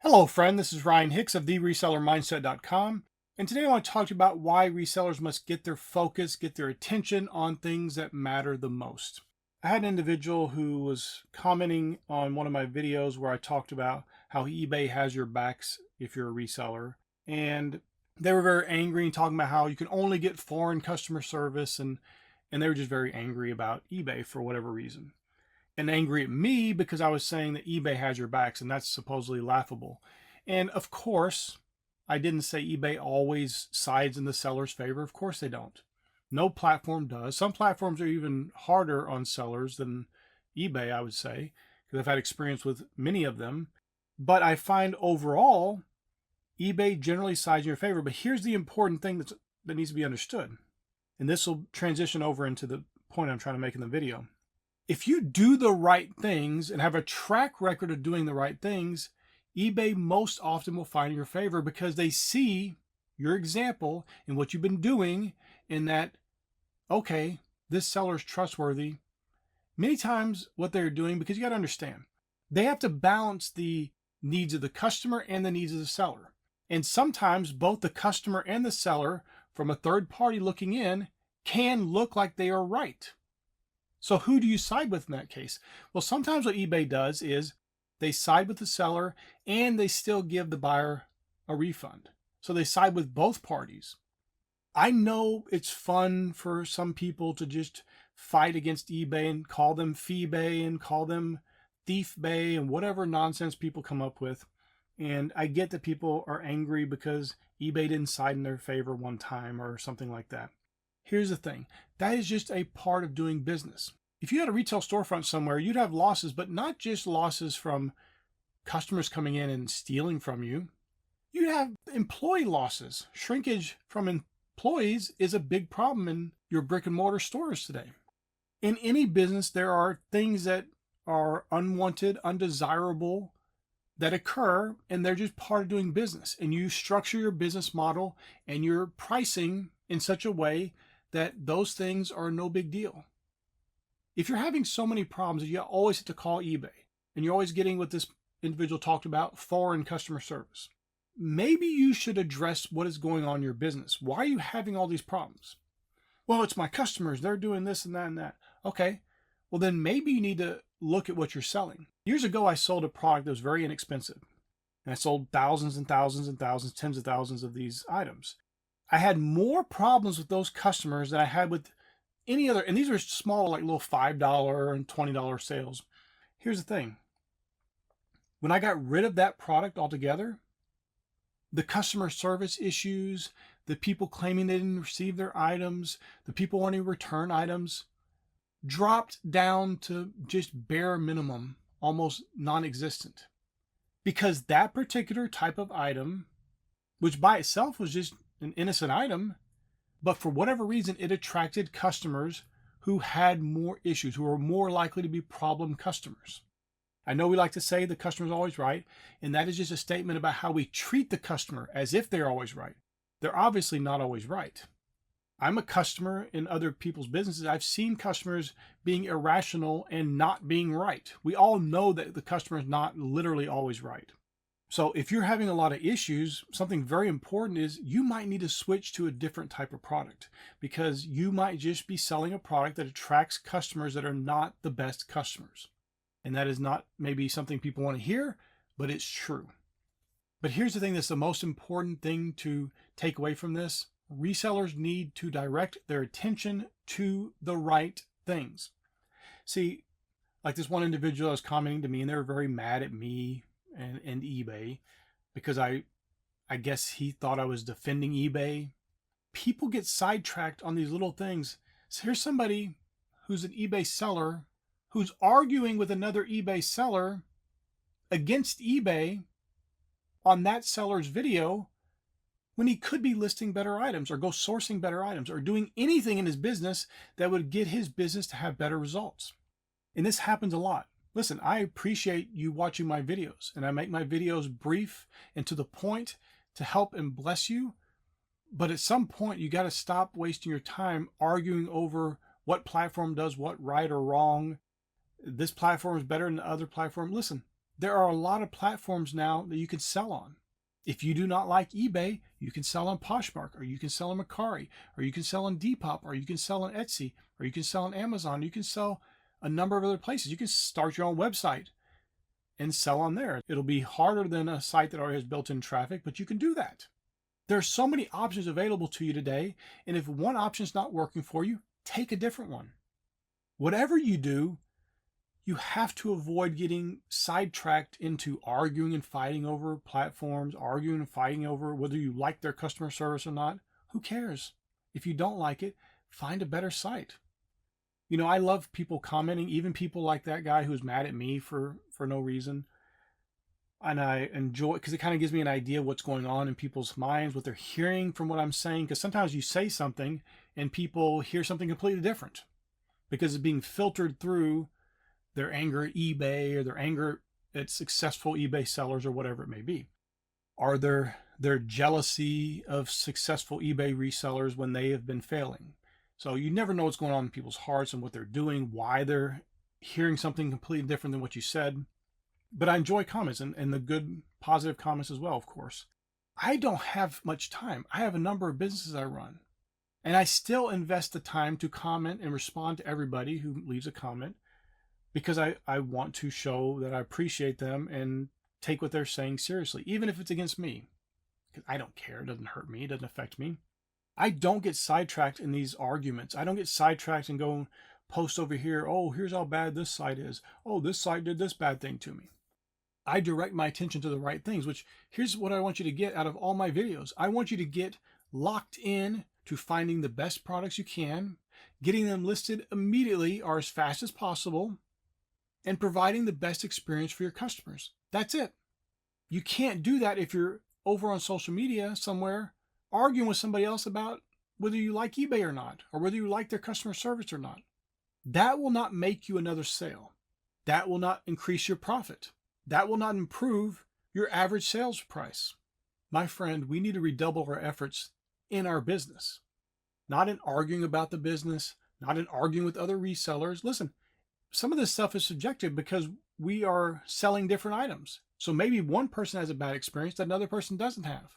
Hello, friend. This is Ryan Hicks of theresellermindset.com. And today I want to talk to you about why resellers must get their focus, get their attention on things that matter the most. I had an individual who was commenting on one of my videos where I talked about how eBay has your backs if you're a reseller. And they were very angry and talking about how you can only get foreign customer service. And they were just very angry about eBay for whatever reason. And angry at me because I was saying that eBay has your backs, and that's supposedly laughable. And of course, I didn't say eBay always sides in the seller's favor. Of course they don't. No platform does. Some platforms are even harder on sellers than eBay, I would say, because I've had experience with many of them. But I find overall, eBay generally sides in your favor. But here's the important thing that needs to be understood. And this will transition over into the point I'm trying to make in the video. If you do the right things and have a track record of doing the right things, eBay most often will find your favor because they see your example and what you've been doing in that, okay, this seller's trustworthy. Many times what they're doing, because you got to understand, they have to balance the needs of the customer and the needs of the seller. And sometimes both the customer and the seller, from a third party looking in, can look like they are right. So who do you side with in that case? Well, sometimes what eBay does is they side with the seller and they still give the buyer a refund. So they side with both parties. I know it's fun for some people to just fight against eBay and call them fee-bay and call them thief-bay and whatever nonsense people come up with. And I get that people are angry because eBay didn't side in their favor one time or something like that. Here's the thing. That is just a part of doing business. If you had a retail storefront somewhere, you'd have losses, but not just losses from customers coming in and stealing from you. You'd have employee losses. Shrinkage from employees is a big problem in your brick and mortar stores today. In any business, there are things that are unwanted, undesirable that occur, and they're just part of doing business. And you structure your business model and your pricing in such a way that those things are no big deal. If you're having so many problems that you always have to call eBay and you're always getting what this individual talked about, foreign customer service, maybe you should address what is going on in your business. Why are you having all these problems? Well, it's my customers. They're doing this and that and that. Okay. Well, then maybe you need to look at what you're selling. Years ago, I sold a product that was very inexpensive. And I sold thousands and thousands and thousands, tens of thousands of these items. I had more problems with those customers than I had with any other, and these are small, like little $5 and $20 sales. Here's the thing. When I got rid of that product altogether, the customer service issues, the people claiming they didn't receive their items, the people wanting to return items, dropped down to just bare minimum, almost non-existent. Because that particular type of item, which by itself was just an innocent item, but for whatever reason, it attracted customers who had more issues, who were more likely to be problem customers. I know we like to say the customer's always right, and that is just a statement about how we treat the customer as if they're always right. They're obviously not always right. I'm a customer in other people's businesses. I've seen customers being irrational and not being right. We all know that the customer is not literally always right. So if you're having a lot of issues, something very important is you might need to switch to a different type of product because you might just be selling a product that attracts customers that are not the best customers. And that is not maybe something people want to hear, but it's true. But here's the thing that's the most important thing to take away from this. Resellers need to direct their attention to the right things. See, like this one individual was commenting to me and they were very mad at me and eBay because I guess he thought I was defending eBay. People get sidetracked on these little things. So here's somebody who's an eBay seller who's arguing with another eBay seller against eBay on that seller's video when he could be listing better items or go sourcing better items or doing anything in his business that would get his business to have better results. And this happens a lot. Listen, I appreciate you watching my videos, and I make my videos brief and to the point to help and bless you. But at some point, you got to stop wasting your time arguing over what platform does what right or wrong. This platform is better than the other platform. Listen, There are a lot of platforms now that you can sell on. If you do not like eBay, you can sell on Poshmark, or you can sell on Mercari, or you can sell on Depop, or you can sell on Etsy, or you can sell on Amazon. You can sell a number of other places. You can start your own website and sell on there. It'll be harder than a site that already has built-in traffic, but you can do that. There are so many options available to you today, and if one option is not working for you, take a different one. Whatever you do, you have to avoid getting sidetracked into arguing and fighting over platforms, arguing and fighting over whether you like their customer service or not. Who cares? If you don't like it, find a better site. You know, I love people commenting, even people like that guy who's mad at me for no reason. And I enjoy it because it kind of gives me an idea of what's going on in people's minds, what they're hearing from what I'm saying. Because sometimes you say something and people hear something completely different because it's being filtered through their anger at eBay or their anger at successful eBay sellers or whatever it may be. Or their jealousy of successful eBay resellers when they have been failing. So you never know what's going on in people's hearts and what they're doing, why they're hearing something completely different than what you said. But I enjoy comments and the good, positive comments as well, of course. I don't have much time. I have a number of businesses I run. And I still invest the time to comment and respond to everybody who leaves a comment because I want to show that I appreciate them and take what they're saying seriously, even if it's against me. Because I don't care. It doesn't hurt me. It doesn't affect me. I don't get sidetracked in these arguments. I don't get sidetracked and go post over here, oh, here's how bad this site is. Oh, this site did this bad thing to me. I direct my attention to the right things, which here's what I want you to get out of all my videos. I want you to get locked in to finding the best products you can, getting them listed immediately or as fast as possible, and providing the best experience for your customers. That's it. You can't do that if you're over on social media somewhere arguing with somebody else about whether you like eBay or not, or whether you like their customer service or not. That will not make you another sale. That will not increase your profit. That will not improve your average sales price. My friend, we need to redouble our efforts in our business, not in arguing about the business, not in arguing with other resellers. Listen, some of this stuff is subjective because we are selling different items. So maybe one person has a bad experience that another person doesn't have.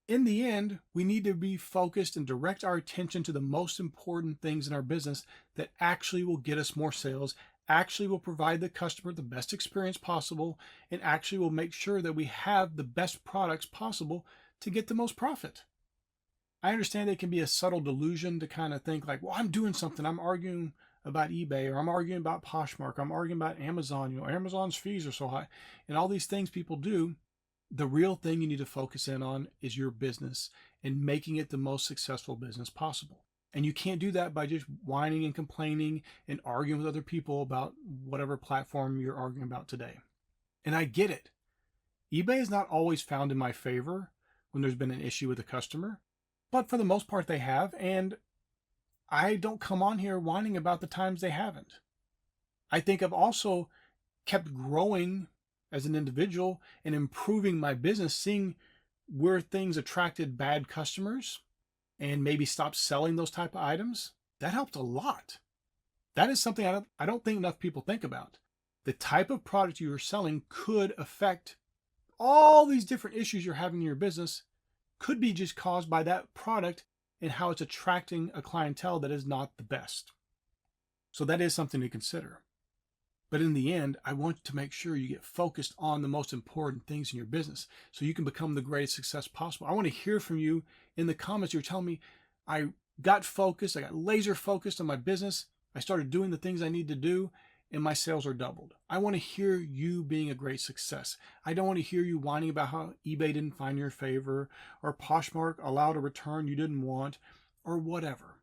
In the end, we need to be focused and direct our attention to the most important things in our business that actually will get us more sales, actually will provide the customer the best experience possible, and actually will make sure that we have the best products possible to get the most profit. I understand it can be a subtle delusion to kind of think like, well, I'm doing something. I'm arguing about eBay, or I'm arguing about Poshmark, I'm arguing about Amazon. You know, Amazon's fees are so high, and all these things people do. The real thing you need to focus in on is your business and making it the most successful business possible. And you can't do that by just whining and complaining and arguing with other people about whatever platform you're arguing about today. And I get it. eBay is not always found in my favor when there's been an issue with a customer, but for the most part they have, and I don't come on here whining about the times they haven't. I think I've also kept growing as an individual and improving my business, seeing where things attracted bad customers and maybe stopped selling those type of items. That helped a lot. That is something I don't think enough people think about. The type of product you are selling could affect all these different issues you're having in your business, could be just caused by that product and how it's attracting a clientele that is not the best. So that is something to consider. But in the end, I want to make sure you get focused on the most important things in your business so you can become the greatest success possible. I want to hear from you in the comments. You're telling me I got focused, I got laser focused on my business, I started doing the things I need to do, and my sales are doubled. I want to hear you being a great success. I don't want to hear you whining about how eBay didn't find your favor, or Poshmark allowed a return you didn't want, or whatever.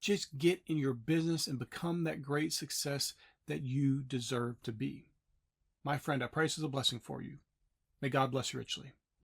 Just get in your business and become that great success that you deserve to be. My friend, I pray this is a blessing for you. May God bless you richly.